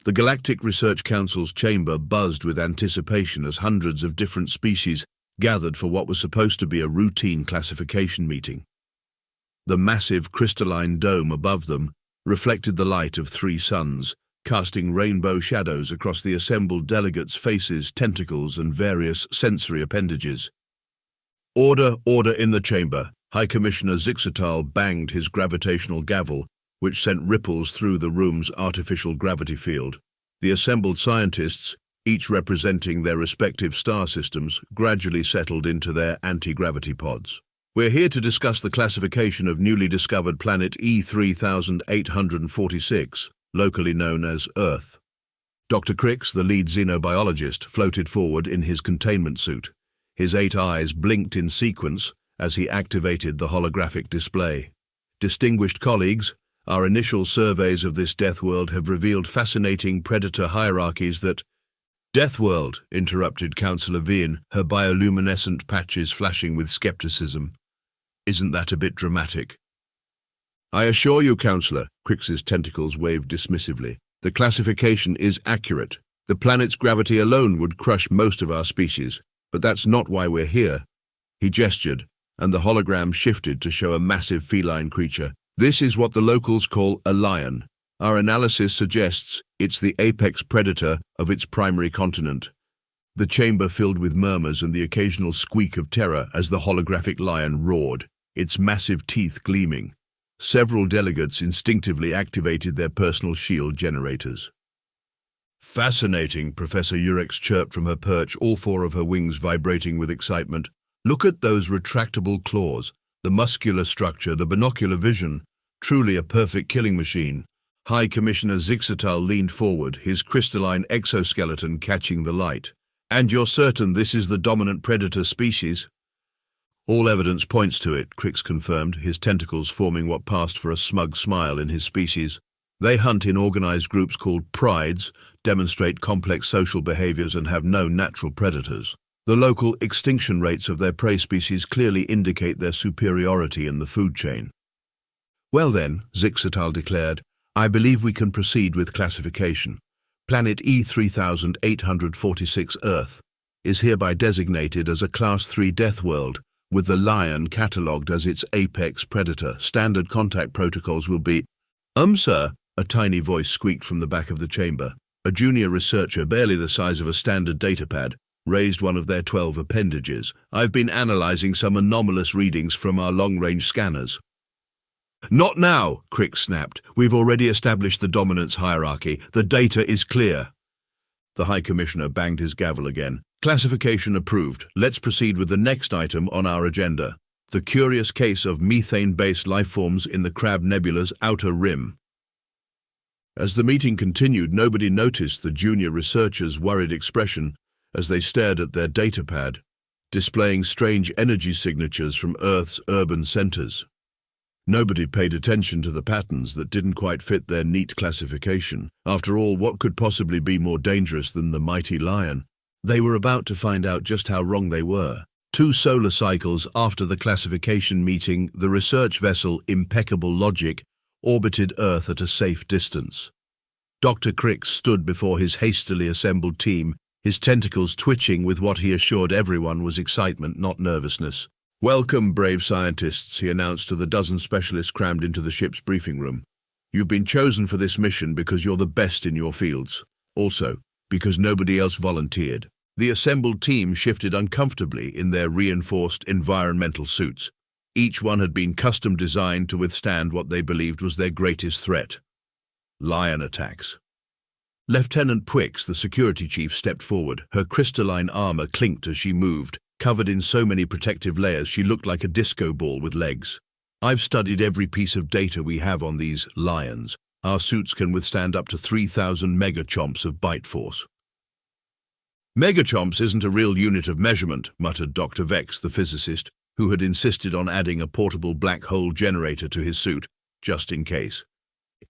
The Galactic Research Council's chamber buzzed with anticipation as hundreds of different species gathered for what was supposed to be a routine classification meeting. The massive crystalline dome above them reflected the light of 3 suns, casting rainbow shadows across the assembled delegates' faces, tentacles, and various sensory appendages. Order, order in the chamber. High Commissioner Zixatal banged his gravitational gavel, which sent ripples through the room's artificial gravity field. The assembled scientists, each representing their respective star systems, gradually settled into their anti-gravity pods. We're here to discuss the classification of newly discovered planet E3846, locally known as Earth. Dr. Crix, the lead xenobiologist, floated forward in his containment suit. His 8 eyes blinked in sequence as he activated the holographic display. Distinguished colleagues, our initial surveys of this death world have revealed fascinating predator hierarchies that— Death world, interrupted Councillor Vian, her bioluminescent patches flashing with skepticism. Isn't that a bit dramatic? I assure you, Councillor, Crix's tentacles waved dismissively, the classification is accurate. The planet's gravity alone would crush most of our species, but that's not why we're here. He gestured, and the hologram shifted to show a massive feline creature. This is what the locals call a lion. Our analysis suggests it's the apex predator of its primary continent. The chamber filled with murmurs and the occasional squeak of terror as the holographic lion roared, its massive teeth gleaming. Several delegates instinctively activated their personal shield generators. Fascinating, Professor Urex chirped from her perch, all 4 of her wings vibrating with excitement. Look at those retractable claws, the muscular structure, the binocular vision, truly a perfect killing machine. High Commissioner Zixatal leaned forward, his crystalline exoskeleton catching the light. And you're certain this is the dominant predator species? All evidence points to it, Crix confirmed, his tentacles forming what passed for a smug smile in his species. They hunt in organized groups called prides, demonstrate complex social behaviors, and have no natural predators. The local extinction rates of their prey species clearly indicate their superiority in the food chain. Well then, Zixatal declared, I believe we can proceed with classification. Planet E3846 Earth is hereby designated as a Class 3 death world, with the lion catalogued as its apex predator. Standard contact protocols will be— Sir, a tiny voice squeaked from the back of the chamber. A junior researcher, barely the size of a standard datapad, raised one of their 12 appendages. I've been analyzing some anomalous readings from our long-range scanners. Not now, Crix snapped. We've already established the dominance hierarchy. The data is clear. The High Commissioner banged his gavel again. Classification approved. Let's proceed with the next item on our agenda. The curious case of methane-based lifeforms in the Crab Nebula's outer rim. As the meeting continued, nobody noticed the junior researchers' worried expression as they stared at their datapad, displaying strange energy signatures from Earth's urban centers. Nobody paid attention to the patterns that didn't quite fit their neat classification. After all, what could possibly be more dangerous than the mighty lion? They were about to find out just how wrong they were. 2 solar cycles after the classification meeting, the research vessel Impeccable Logic orbited Earth at a safe distance. Dr. Crix stood before his hastily assembled team, his tentacles twitching with what he assured everyone was excitement, not nervousness. Welcome, brave scientists, he announced to the dozen specialists crammed into the ship's briefing room. You've been chosen for this mission because you're the best in your fields. Also, because nobody else volunteered. The assembled team shifted uncomfortably in their reinforced environmental suits. Each one had been custom designed to withstand what they believed was their greatest threat: lion attacks. Lieutenant Puix, the security chief, stepped forward. Her crystalline armor clinked as she moved. Covered in so many protective layers, she looked like a disco ball with legs. I've studied every piece of data we have on these lions. Our suits can withstand up to 3,000 megachomps of bite force. Megachomps isn't a real unit of measurement, muttered Dr. Vex, the physicist, who had insisted on adding a portable black hole generator to his suit, just in case.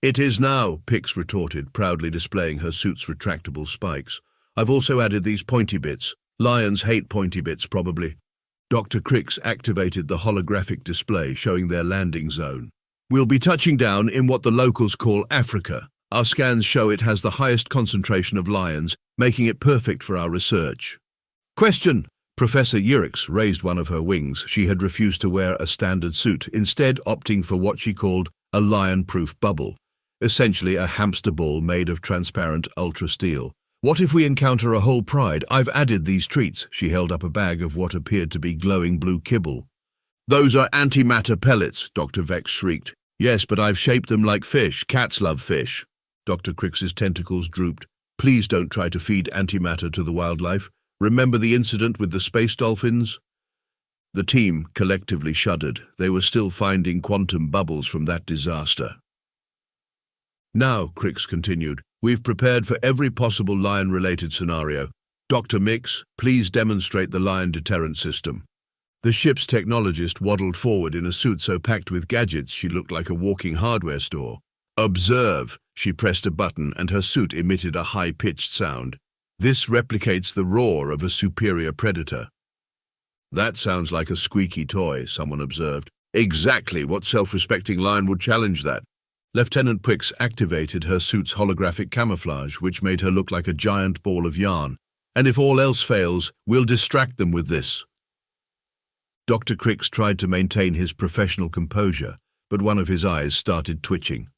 It is now, Pix retorted, proudly displaying her suit's retractable spikes. I've also added these pointy bits. Lions hate pointy bits, probably. Dr. Crix activated the holographic display showing their landing zone. We'll be touching down in what the locals call Africa, Our scans show it has the highest concentration of lions, making it perfect for our research. Question. Professor Urix raised one of her wings. She had refused to wear a standard suit, instead opting for what she called a lion-proof bubble, essentially a hamster ball made of transparent ultra-steel. What if we encounter a whole pride? I've added these treats. She held up a bag of what appeared to be glowing blue kibble. Those are antimatter pellets, Dr. Vex shrieked. Yes, but I've shaped them like fish. Cats love fish. Dr. Crix's tentacles drooped. Please don't try to feed antimatter to the wildlife. Remember the incident with the space dolphins? The team collectively shuddered. They were still finding quantum bubbles from that disaster. Now, Crix continued, we've prepared for every possible lion-related scenario. Dr. Mix, please demonstrate the lion deterrent system. The ship's technologist waddled forward in a suit so packed with gadgets she looked like a walking hardware store. Observe! She pressed a button and her suit emitted a high-pitched sound. This replicates the roar of a superior predator. That sounds like a squeaky toy, someone observed. Exactly, what self-respecting lion would challenge that? Lieutenant Pwix activated her suit's holographic camouflage, which made her look like a giant ball of yarn. And if all else fails, we'll distract them with this. Dr. Crix tried to maintain his professional composure, but one of his eyes started twitching.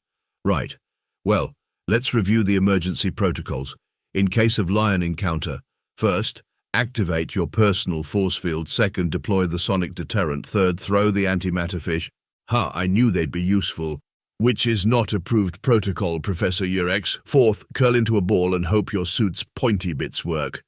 Right. Well, let's review the emergency protocols. In case of lion encounter, first, activate your personal force field. Second, deploy the sonic deterrent. Third, throw the antimatter fish. I knew they'd be useful. Which is not approved protocol, Professor Urix. Fourth, curl into a ball and hope your suit's pointy bits work.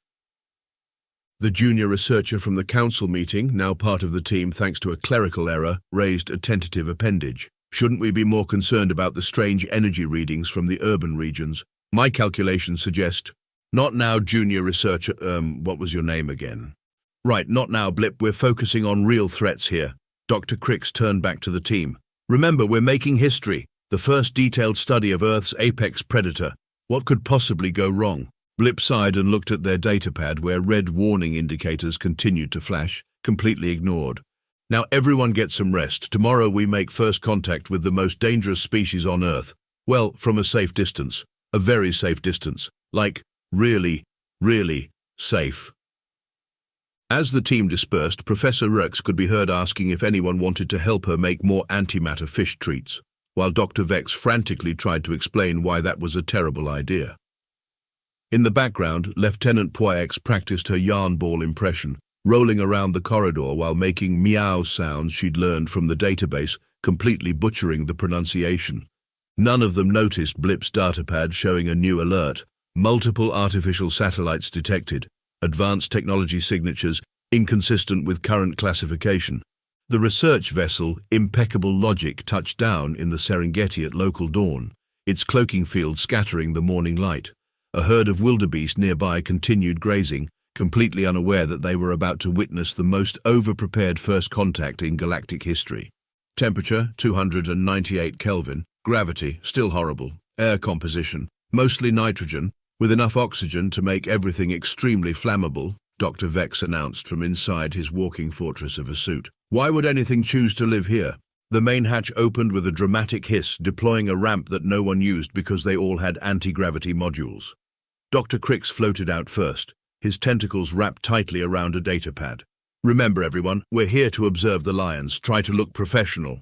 The junior researcher from the council meeting, now part of the team thanks to a clerical error, raised a tentative appendage. Shouldn't we be more concerned about the strange energy readings from the urban regions? My calculations suggest... Not now, junior researcher, what was your name again? Right, not now, Blip, we're focusing on real threats here. Dr. Crix turned back to the team. Remember, we're making history. The first detailed study of Earth's apex predator. What could possibly go wrong? Blip sighed and looked at their datapad where red warning indicators continued to flash, completely ignored. Now everyone get some rest. Tomorrow we make first contact with the most dangerous species on Earth. Well, from a safe distance. A very safe distance. Like, really, really safe. As the team dispersed, Professor Rex could be heard asking if anyone wanted to help her make more antimatter fish treats, while Dr. Vex frantically tried to explain why that was a terrible idea. In the background, Lieutenant Poix practiced her yarn ball impression, rolling around the corridor while making meow sounds she'd learned from the database, completely butchering the pronunciation. None of them noticed Blip's datapad showing a new alert. Multiple artificial satellites detected. Advanced technology signatures, inconsistent with current classification. The research vessel, Impeccable Logic, touched down in the Serengeti at local dawn, its cloaking field scattering the morning light. A herd of wildebeest nearby continued grazing, completely unaware that they were about to witness the most over-prepared first contact in galactic history. Temperature, 298 Kelvin. Gravity, still horrible. Air composition, mostly nitrogen, with enough oxygen to make everything extremely flammable, Dr. Vex announced from inside his walking fortress of a suit. Why would anything choose to live here? The main hatch opened with a dramatic hiss, deploying a ramp that no one used because they all had anti-gravity modules. Dr. Crix floated out first, his tentacles wrapped tightly around a datapad. Remember everyone, we're here to observe the lions. Try to look professional.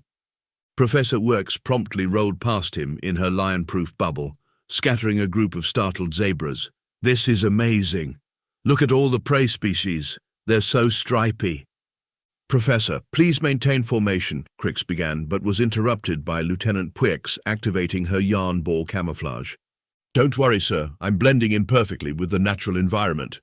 Professor Works promptly rolled past him in her lion-proof bubble, scattering a group of startled zebras. This is amazing. Look at all the prey species. They're so stripy. Professor, please maintain formation, Crix began, but was interrupted by Lieutenant Pwix activating her yarn ball camouflage. Don't worry, sir. I'm blending in perfectly with the natural environment.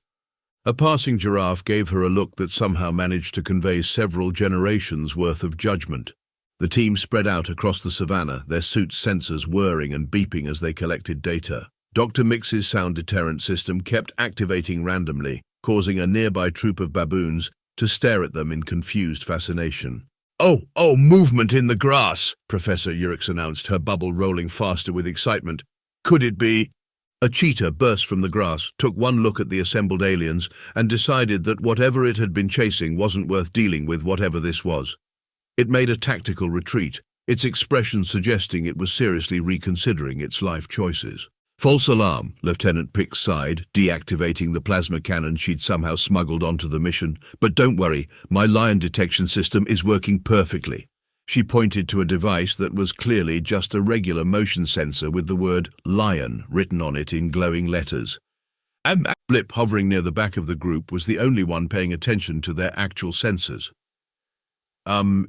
A passing giraffe gave her a look that somehow managed to convey several generations' worth of judgment. The team spread out across the savannah, their suits' sensors whirring and beeping as they collected data. Dr. Mix's sound deterrent system kept activating randomly, causing a nearby troop of baboons to stare at them in confused fascination. Oh, movement in the grass, Professor Urix announced, her bubble rolling faster with excitement. Could it be? A cheetah burst from the grass, took one look at the assembled aliens, and decided that whatever it had been chasing wasn't worth dealing with, whatever this was. It made a tactical retreat, its expression suggesting it was seriously reconsidering its life choices. False alarm, Lieutenant Pick sighed, deactivating the plasma cannon she'd somehow smuggled onto the mission. But don't worry, my lion detection system is working perfectly. She pointed to a device that was clearly just a regular motion sensor with the word lion written on it in glowing letters. And Blip, hovering near the back of the group, was the only one paying attention to their actual sensors.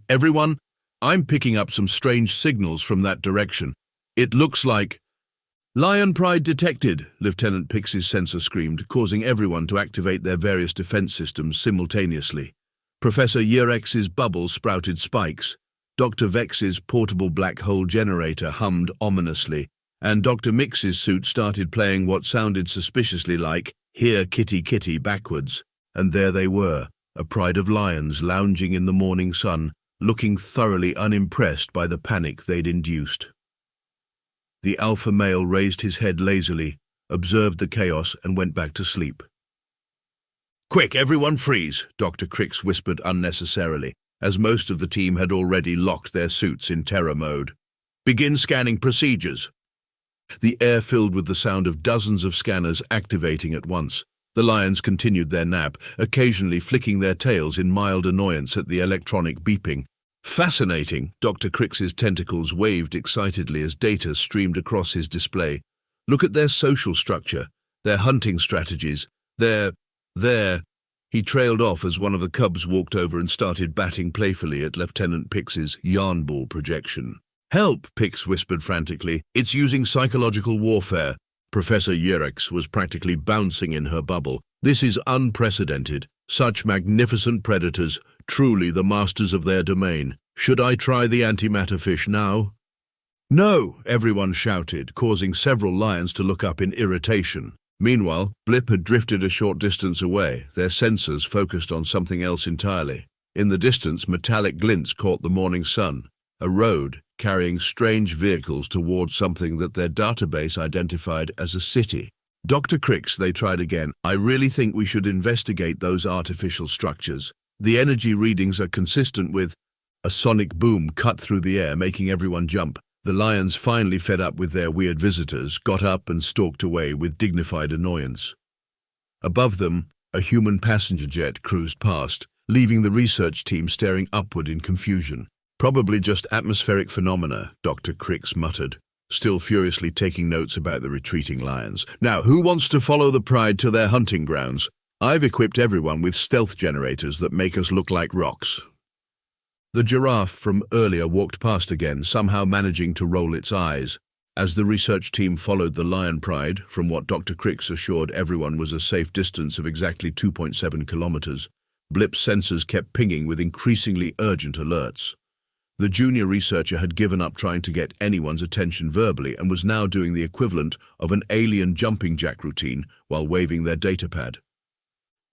Everyone, I'm picking up some strange signals from that direction. It looks like... Lion pride detected, Lieutenant Pix's sensor screamed, causing everyone to activate their various defense systems simultaneously. Professor Yurex's bubble sprouted spikes, Dr. Vex's portable black hole generator hummed ominously, and Dr. Mix's suit started playing what sounded suspiciously like "Here, Kitty, Kitty" backwards. And there they were, a pride of lions lounging in the morning sun, looking thoroughly unimpressed by the panic they'd induced. The alpha male raised his head lazily, observed the chaos, and went back to sleep. "Quick, everyone freeze," Dr. Crix whispered unnecessarily, as most of the team had already locked their suits in terror mode. "Begin scanning procedures." The air filled with the sound of dozens of scanners activating at once. The lions continued their nap, occasionally flicking their tails in mild annoyance at the electronic beeping. "Fascinating," Dr. Crix's tentacles waved excitedly as data streamed across his display. "Look at their social structure, their hunting strategies, their... He trailed off as one of the cubs walked over and started batting playfully at Lieutenant Pix's yarn ball projection. "Help," Pix whispered frantically. "It's using psychological warfare." Professor Yurex was practically bouncing in her bubble. "This is unprecedented. Such magnificent predators, truly the masters of their domain. Should I try the antimatter fish now?" "No!" everyone shouted, causing several lions to look up in irritation. Meanwhile, Blip had drifted a short distance away, their sensors focused on something else entirely. In the distance, metallic glints caught the morning sun, a road carrying strange vehicles towards something that their database identified as a city. "Dr. Crix," they tried again, "I really think we should investigate those artificial structures. The energy readings are consistent with..." A sonic boom cut through the air, making everyone jump. The lions, finally fed up with their weird visitors, got up and stalked away with dignified annoyance. Above them, a human passenger jet cruised past, leaving the research team staring upward in confusion. "Probably just atmospheric phenomena," Dr. Crix muttered, still furiously taking notes about the retreating lions. "Now, who wants to follow the pride to their hunting grounds? I've equipped everyone with stealth generators that make us look like rocks." The giraffe from earlier walked past again, somehow managing to roll its eyes. As the research team followed the lion pride, from what Dr. Crix assured everyone was a safe distance of exactly 2.7 kilometers, Blip's sensors kept pinging with increasingly urgent alerts. The junior researcher had given up trying to get anyone's attention verbally and was now doing the equivalent of an alien jumping jack routine while waving their datapad.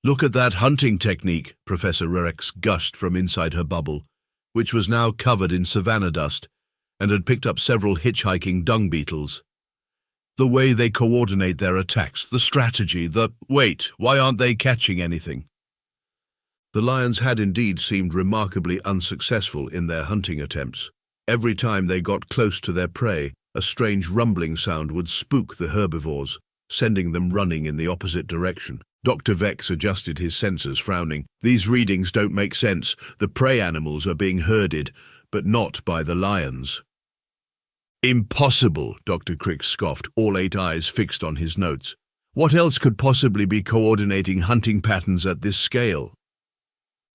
"Look at that hunting technique," Professor Rex gushed from inside her bubble, which was now covered in savanna dust and had picked up several hitchhiking dung beetles. "The way they coordinate their attacks, the strategy, Wait, why aren't they catching anything?" The lions had indeed seemed remarkably unsuccessful in their hunting attempts. Every time they got close to their prey, a strange rumbling sound would spook the herbivores, sending them running in the opposite direction. Dr. Vex adjusted his sensors, frowning. "These readings don't make sense. The prey animals are being herded, but not by the lions." "Impossible," Dr. Crix scoffed, all 8 eyes fixed on his notes. "What else could possibly be coordinating hunting patterns at this scale?"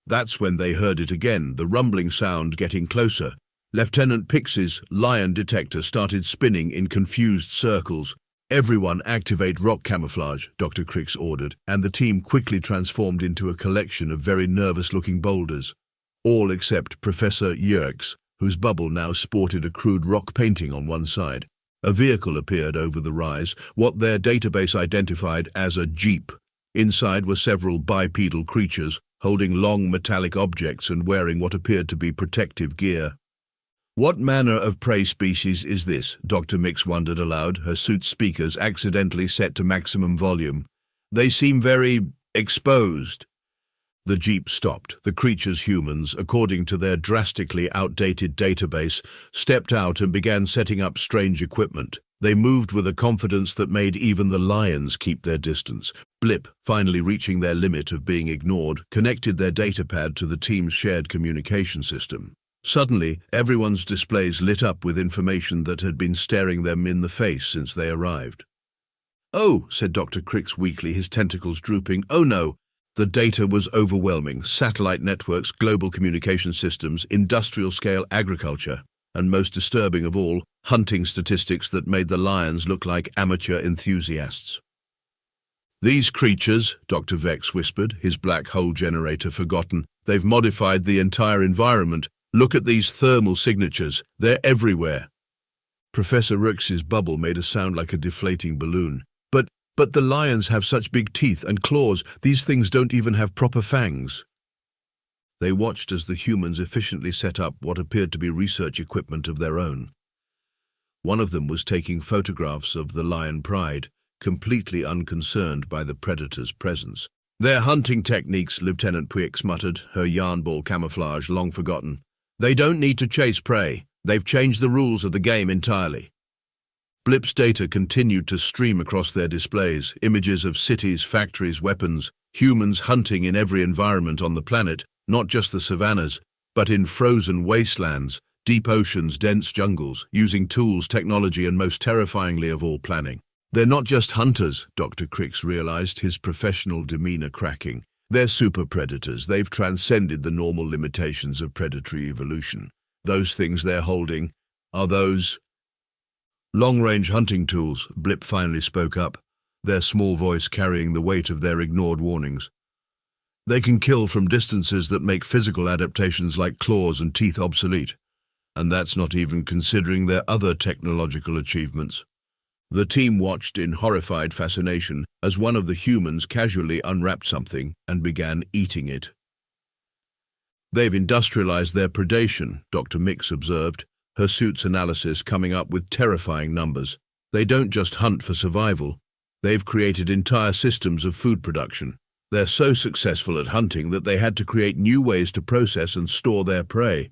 That's when they heard it again, the rumbling sound getting closer. Lieutenant Pix's lion detector started spinning in confused circles. "Everyone activate rock camouflage," Dr. Crix ordered, and the team quickly transformed into a collection of very nervous-looking boulders, all except Professor Yurex, whose bubble now sported a crude rock painting on one side. A vehicle appeared over the rise, what their database identified as a jeep. Inside were several bipedal creatures, holding long metallic objects and wearing what appeared to be protective gear. "What manner of prey species is this?" Dr. Mix wondered aloud, her suit's speakers accidentally set to maximum volume. "They seem very exposed." The jeep stopped. The creature's humans, according to their drastically outdated database, stepped out and began setting up strange equipment. They moved with a confidence that made even the lions keep their distance. Blip, finally reaching their limit of being ignored, connected their datapad to the team's shared communication system. Suddenly, everyone's displays lit up with information that had been staring them in the face since they arrived. "Oh," said Dr. Crix weakly, his tentacles drooping. "Oh no." The data was overwhelming. Satellite networks, global communication systems, industrial-scale agriculture, and most disturbing of all, hunting statistics that made the lions look like amateur enthusiasts. "These creatures," Dr. Vex whispered, his black hole generator forgotten, "they've modified the entire environment. Look at these thermal signatures. They're everywhere." Professor Rooks's bubble made a sound like a deflating balloon. But the lions have such big teeth and claws. These things don't even have proper fangs." They watched as the humans efficiently set up what appeared to be research equipment of their own. One of them was taking photographs of the lion pride, completely unconcerned by the predator's presence. "Their hunting techniques," Lieutenant Puix muttered, her yarn ball camouflage long forgotten. "They don't need to chase prey. They've changed the rules of the game entirely." Blip's data continued to stream across their displays, images of cities, factories, weapons, humans hunting in every environment on the planet, not just the savannas, but in frozen wastelands, deep oceans, dense jungles, using tools, technology, and most terrifyingly of all, planning. "They're not just hunters," Dr. Crix realized, his professional demeanor cracking. "They're super predators. They've transcended the normal limitations of predatory evolution. Those things they're holding are those long-range hunting tools," Blip finally spoke up, their small voice carrying the weight of their ignored warnings. "They can kill from distances that make physical adaptations like claws and teeth obsolete. And that's not even considering their other technological achievements." The team watched in horrified fascination as one of the humans casually unwrapped something and began eating it. "They've industrialized their predation," Dr. Mix observed, her suit's analysis coming up with terrifying numbers. "They don't just hunt for survival. They've created entire systems of food production. They're so successful at hunting that they had to create new ways to process and store their prey."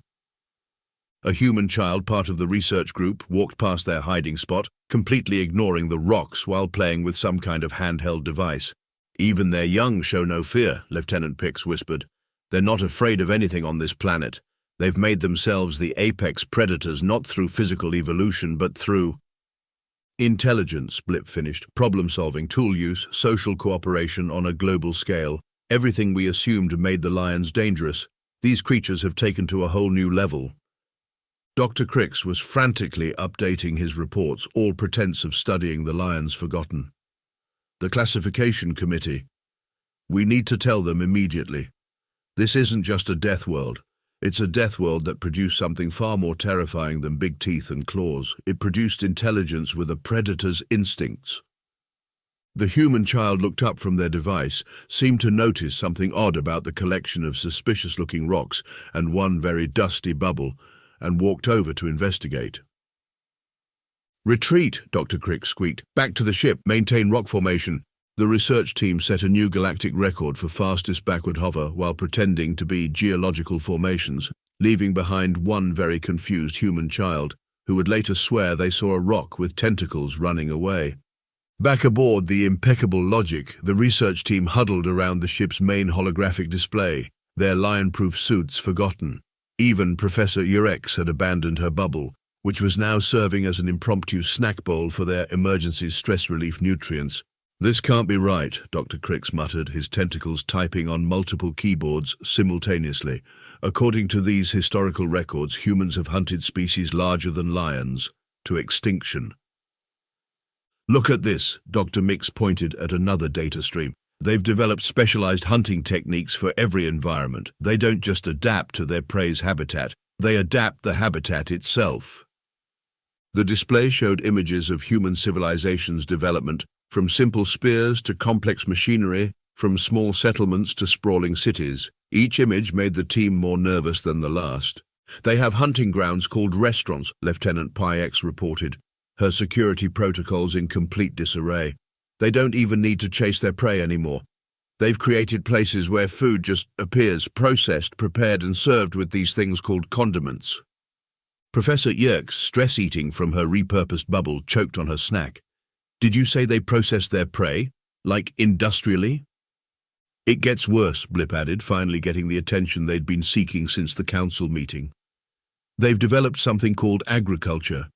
A human child, part of the research group, walked past their hiding spot, completely ignoring the rocks while playing with some kind of handheld device. "Even their young show no fear," Lieutenant Pix whispered. "They're not afraid of anything on this planet. They've made themselves the apex predators not through physical evolution but through intelligence," Blip finished. "Problem-solving, tool use, social cooperation on a global scale. Everything we assumed made the lions dangerous. These creatures have taken to a whole new level." Dr. Crix was frantically updating his reports, all pretense of studying the lions forgotten. "The classification committee. We need to tell them immediately. This isn't just a death world. It's a death world that produced something far more terrifying than big teeth and claws. It produced intelligence with a predator's instincts." The human child looked up from their device, seemed to notice something odd about the collection of suspicious-looking rocks and one very dusty bubble, and walked over to investigate. "Retreat," Dr. Crick squeaked. "Back to the ship. Maintain rock formation." The research team set a new galactic record for fastest backward hover while pretending to be geological formations, leaving behind one very confused human child, who would later swear they saw a rock with tentacles running away. Back aboard the impeccable logic, the research team huddled around the ship's main holographic display, their lion-proof suits forgotten. Even Professor Urex had abandoned her bubble, which was now serving as an impromptu snack bowl for their emergency stress relief nutrients. "This can't be right," Dr. Crix muttered, his tentacles typing on multiple keyboards simultaneously. "According to these historical records, humans have hunted species larger than lions to extinction." "Look at this," Dr. Mix pointed at another data stream. "They've developed specialized hunting techniques for every environment. They don't just adapt to their prey's habitat, they adapt the habitat itself." The display showed images of human civilization's development, from simple spears to complex machinery, from small settlements to sprawling cities. Each image made the team more nervous than the last. "They have hunting grounds called restaurants," Lieutenant Piex reported, her security protocols in complete disarray. "They don't even need to chase their prey anymore. They've created places where food just appears, processed, prepared and served with these things called condiments. Professor Yerkes, stress eating from her repurposed bubble, choked on her snack. Did you say they process their prey? Like industrially? It gets worse, Blip added, finally getting the attention they'd been seeking since the council meeting. They've developed something called agriculture.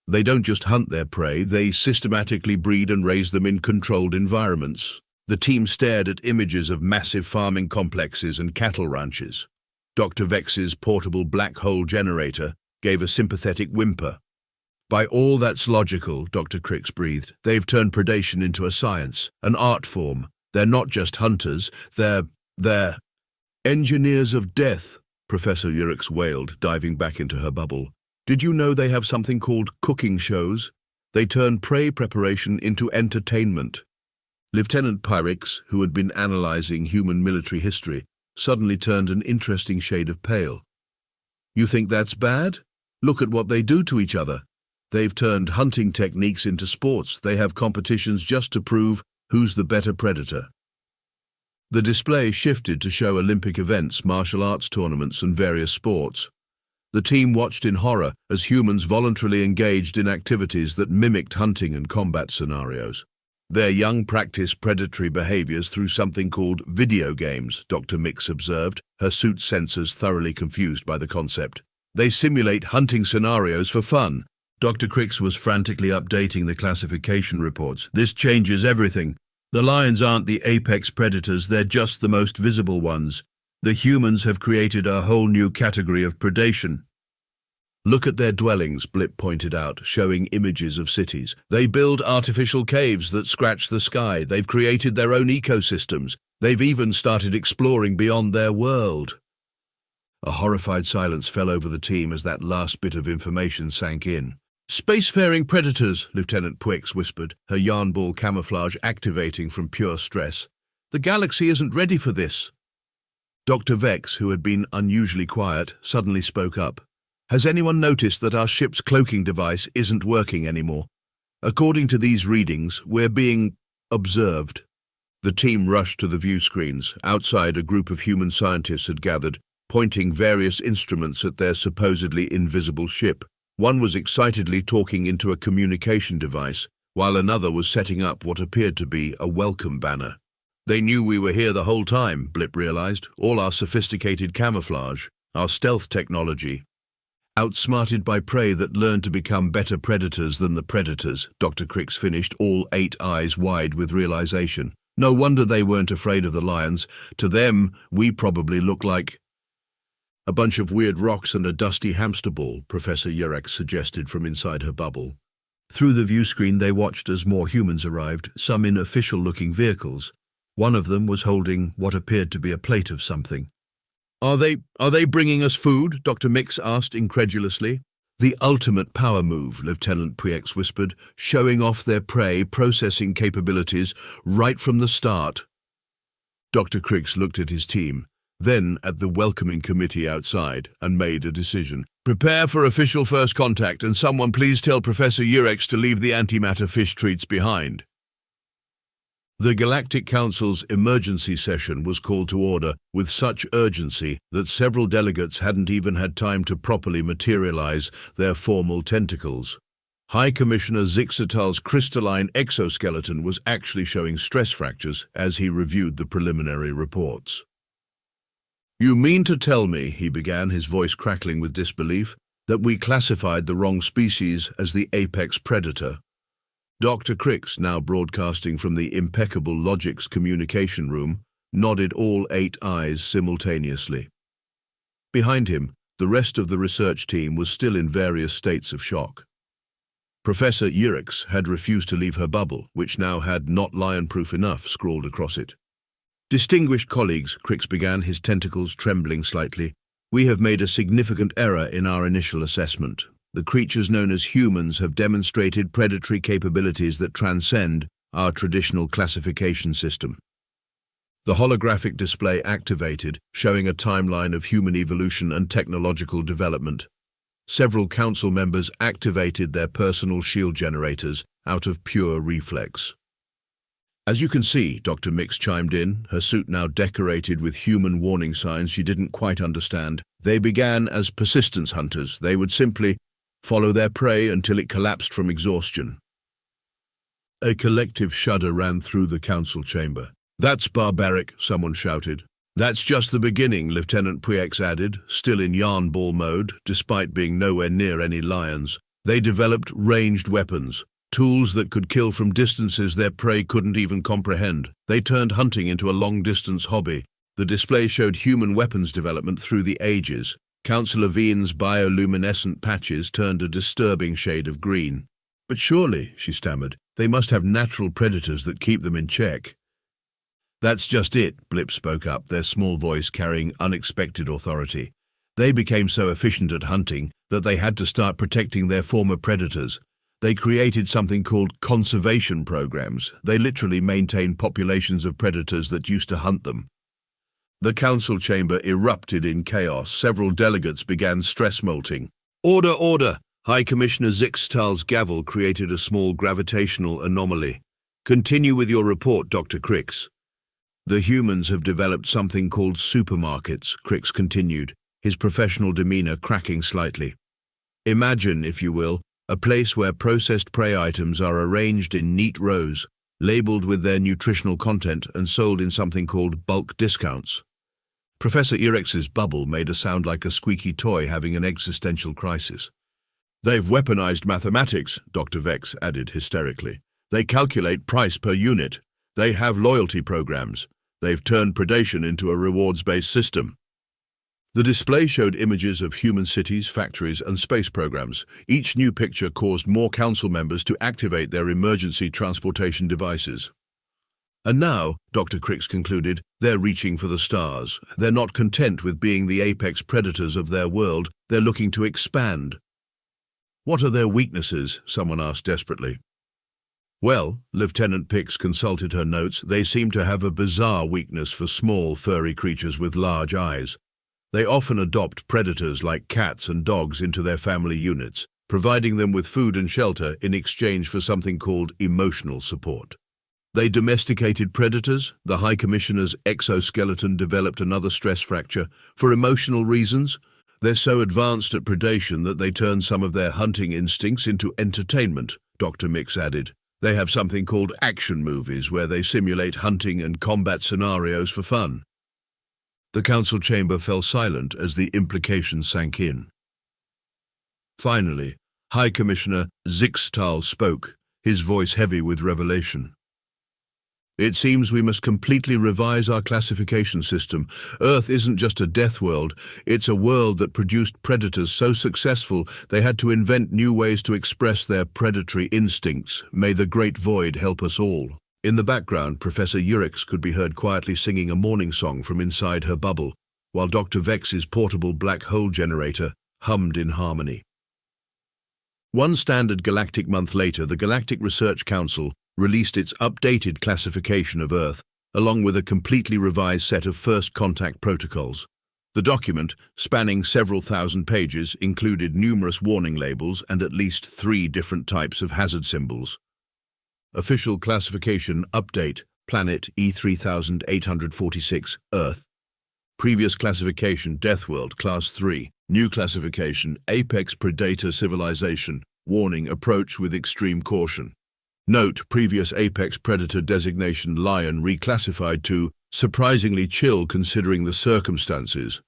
They don't just hunt their prey, they systematically breed and raise them in controlled environments. The team stared at images of massive farming complexes and cattle ranches. Dr. Vex's portable black hole generator gave a sympathetic whimper. By all that's logical, Dr. Crix breathed, they've turned predation into a science, an art form. They're not just hunters, they're engineers of death, Professor Yerkes wailed, diving back into her bubble. Did you know they have something called cooking shows? They turn prey preparation into entertainment. Lieutenant Pyrix, who had been analyzing human military history, suddenly turned an interesting shade of pale. You think that's bad? Look at what they do to each other. They've turned hunting techniques into sports. They have competitions just to prove who's the better predator. The display shifted to show Olympic events, martial arts tournaments and various sports. The team watched in horror as humans voluntarily engaged in activities that mimicked hunting and combat scenarios. Their young practice predatory behaviors through something called video games, Dr. Mix observed, her suit sensors thoroughly confused by the concept. They simulate hunting scenarios for fun. Dr. Crix was frantically updating the classification reports. This changes everything. The lions aren't the apex predators, they're just the most visible ones. The humans have created a whole new category of predation. Look at their dwellings, Blip pointed out, showing images of cities. They build artificial caves that scratch the sky. They've created their own ecosystems. They've even started exploring beyond their world. A horrified silence fell over the team as that last bit of information sank in. Spacefaring predators, Lieutenant Pwix whispered, her yarn ball camouflage activating from pure stress. The galaxy isn't ready for this. Dr. Vex, who had been unusually quiet, suddenly spoke up. Has anyone noticed that our ship's cloaking device isn't working anymore? According to these readings, we're being observed. The team rushed to the view screens. Outside, a group of human scientists had gathered, pointing various instruments at their supposedly invisible ship. One was excitedly talking into a communication device, while another was setting up what appeared to be a welcome banner. They knew we were here the whole time, Blip realized. All our sophisticated camouflage, our stealth technology. Outsmarted by prey that learned to become better predators than the predators, Dr. Crix finished, all 8 eyes wide with realization. No wonder they weren't afraid of the lions. To them, we probably look like a bunch of weird rocks and a dusty hamster ball, Professor Yerkes suggested from inside her bubble. Through the view screen they watched as more humans arrived, some in official-looking vehicles. One of them was holding what appeared to be a plate of something. Are they bringing us food? Dr. Mix asked incredulously. The ultimate power move, Lieutenant Pwix whispered, showing off their prey processing capabilities right from the start. Dr. Crix looked at his team, then at the welcoming committee outside, and made a decision. Prepare for official first contact, and someone please tell Professor Yerkes to leave the antimatter fish treats behind. The Galactic Council's emergency session was called to order with such urgency that several delegates hadn't even had time to properly materialize their formal tentacles. High Commissioner Zixatal's crystalline exoskeleton was actually showing stress fractures as he reviewed the preliminary reports. You mean to tell me, he began, his voice crackling with disbelief, that we classified the wrong species as the apex predator? Dr. Crix, now broadcasting from the impeccable Logics communication room, nodded, all 8 eyes simultaneously. Behind him, the rest of the research team was still in various states of shock. Professor Yerkes had refused to leave her bubble, which now had "not lion-proof enough" scrawled across it. Distinguished colleagues, Crix began, his tentacles trembling slightly, we have made a significant error in our initial assessment. The creatures known as humans have demonstrated predatory capabilities that transcend our traditional classification system. The holographic display activated, showing a timeline of human evolution and technological development. Several council members activated their personal shield generators out of pure reflex. As you can see, Dr. Mix chimed in, her suit now decorated with human warning signs she didn't quite understand. They began as persistence hunters. They would simply follow their prey until it collapsed from exhaustion. A collective shudder ran through the council chamber. "That's barbaric," someone shouted. "That's just the beginning," Lieutenant Puix added, still in yarn ball mode, despite being nowhere near any lions. They developed ranged weapons, tools that could kill from distances their prey couldn't even comprehend. They turned hunting into a long-distance hobby. The display showed human weapons development through the ages. Councillor Vian's bioluminescent patches turned a disturbing shade of green. "But surely," she stammered, "they must have natural predators that keep them in check." "That's just it," Blip spoke up, their small voice carrying unexpected authority. "They became so efficient at hunting that they had to start protecting their former predators. They created something called conservation programs. They literally maintained populations of predators that used to hunt them." The council chamber erupted in chaos. Several delegates began stress-molting. "Order, order!" High Commissioner Zixtal's gavel created a small gravitational anomaly. "Continue with your report, Dr. Crix." "The humans have developed something called supermarkets," Crix continued, his professional demeanor cracking slightly. "Imagine, if you will, a place where processed prey items are arranged in neat rows, labeled with their nutritional content and sold in something called bulk discounts." Professor Irex's bubble made a sound like a squeaky toy having an existential crisis. "They've weaponized mathematics," Dr. Vex added hysterically. "They calculate price per unit. They have loyalty programs. They've turned predation into a rewards-based system." The display showed images of human cities, factories, and space programs. Each new picture caused more council members to activate their emergency transportation devices. "And now," Dr. Crix concluded, "they're reaching for the stars. They're not content with being the apex predators of their world. They're looking to expand." "What are their weaknesses?" someone asked desperately. "Well," Lieutenant Pix consulted her notes, "they seem to have a bizarre weakness for small, furry creatures with large eyes. They often adopt predators like cats and dogs into their family units, providing them with food and shelter in exchange for something called emotional support. They domesticated predators. The High Commissioner's exoskeleton developed another stress fracture for emotional reasons. They're so advanced at predation that they turn some of their hunting instincts into entertainment," Dr. Mix added. "They have something called action movies where they simulate hunting and combat scenarios for fun." The council chamber fell silent as the implications sank in. Finally, High Commissioner Zixtal spoke, his voice heavy with revelation. "It seems we must completely revise our classification system. Earth isn't just a death world, it's a world that produced predators so successful they had to invent new ways to express their predatory instincts. May the great void help us all." In the background, Professor Urix could be heard quietly singing a morning song from inside her bubble, while Dr. Vex's portable black hole generator hummed in harmony. One standard galactic month later, the Galactic Research Council released its updated classification of Earth, along with a completely revised set of first contact protocols. The document, spanning several thousand pages, included numerous warning labels and at least 3 different types of hazard symbols. Official classification update: Planet E3846, Earth. Previous classification: Death World, Class 3. New classification: Apex Predator Civilization. Warning: approach with extreme caution. Note: previous Apex Predator designation Lion reclassified to surprisingly chill considering the circumstances.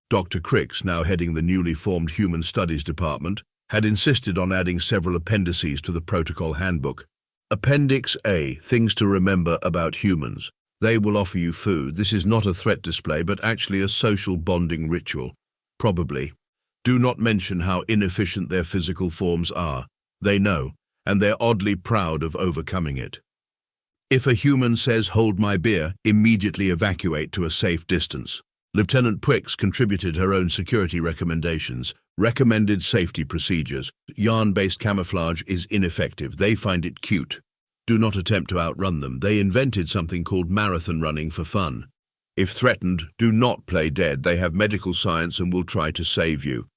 Dr. Crix, now heading the newly formed Human Studies Department, had insisted on adding several appendices to the protocol handbook. Appendix A: Things to remember about humans. They will offer you food. This is not a threat display, but actually a social bonding ritual. Probably. Do not mention how inefficient their physical forms are. They know, and they're oddly proud of overcoming it. If a human says, "Hold my beer," immediately evacuate to a safe distance. Lieutenant Puix contributed her own security recommendations. Recommended safety procedures. Yarn-based camouflage is ineffective. They find it cute. Do not attempt to outrun them. They invented something called marathon running for fun. If threatened, do not play dead. They have medical science and will try to save you.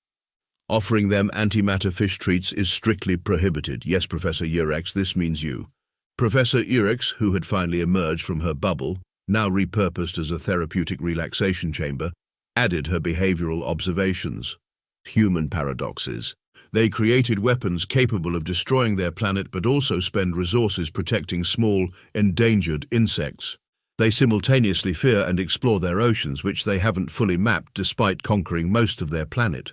Offering them antimatter fish treats is strictly prohibited. Yes, Professor Urex, this means you. Professor Urex, who had finally emerged from her bubble, now repurposed as a therapeutic relaxation chamber, added her behavioral observations. Human paradoxes. They created weapons capable of destroying their planet but also spend resources protecting small, endangered insects. They simultaneously fear and explore their oceans, which they haven't fully mapped despite conquering most of their planet.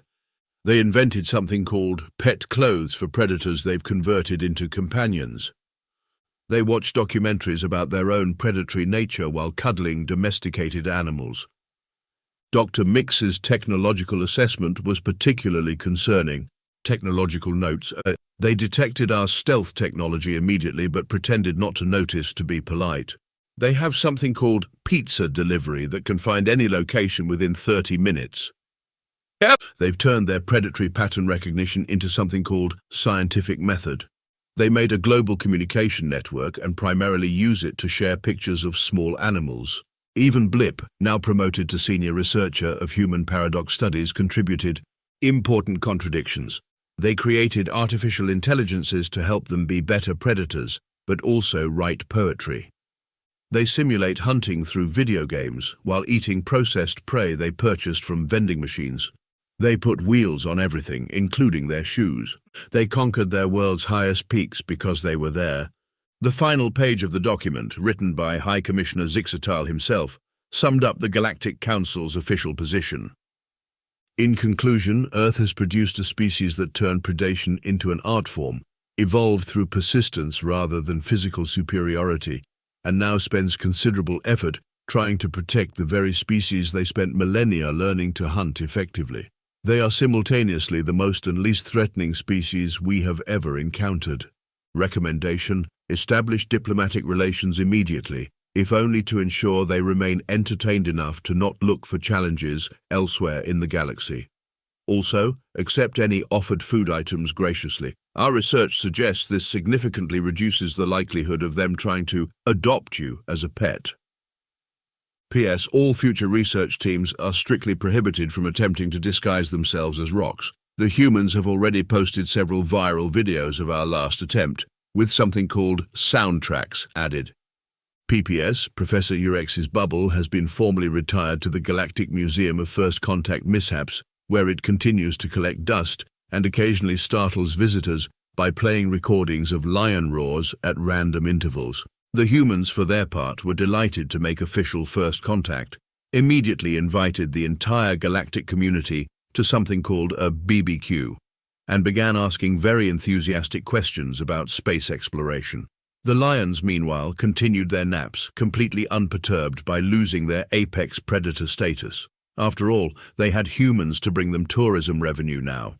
They invented something called pet clothes for predators they've converted into companions. They watch documentaries about their own predatory nature while cuddling domesticated animals. Dr. Mix's technological assessment was particularly concerning. Technological notes. They detected our stealth technology immediately but pretended not to notice to be polite. They have something called pizza delivery that can find any location within 30 minutes. They've turned their predatory pattern recognition into something called scientific method. They made a global communication network and primarily use it to share pictures of small animals. Even Blip, now promoted to senior researcher of human paradox studies, contributed important contradictions. They created artificial intelligences to help them be better predators, but also write poetry. They simulate hunting through video games while eating processed prey they purchased from vending machines. They put wheels on everything, including their shoes. They conquered their world's highest peaks because they were there. The final page of the document, written by High Commissioner Zixatal himself, summed up the Galactic Council's official position. In conclusion, Earth has produced a species that turned predation into an art form, evolved through persistence rather than physical superiority, and now spends considerable effort trying to protect the very species they spent millennia learning to hunt effectively. They are simultaneously the most and least threatening species we have ever encountered. Recommendation: establish diplomatic relations immediately, if only to ensure they remain entertained enough to not look for challenges elsewhere in the galaxy. Also, accept any offered food items graciously. Our research suggests this significantly reduces the likelihood of them trying to adopt you as a pet. P.S. All future research teams are strictly prohibited from attempting to disguise themselves as rocks. The humans have already posted several viral videos of our last attempt, with something called soundtracks added. PPS, Professor Urex's bubble, has been formally retired to the Galactic Museum of First Contact Mishaps, where it continues to collect dust and occasionally startles visitors by playing recordings of lion roars at random intervals. The humans, for their part, were delighted to make official first contact, immediately invited the entire galactic community to something called a BBQ, and began asking very enthusiastic questions about space exploration. The lions, meanwhile, continued their naps, completely unperturbed by losing their apex predator status. After all, they had humans to bring them tourism revenue now.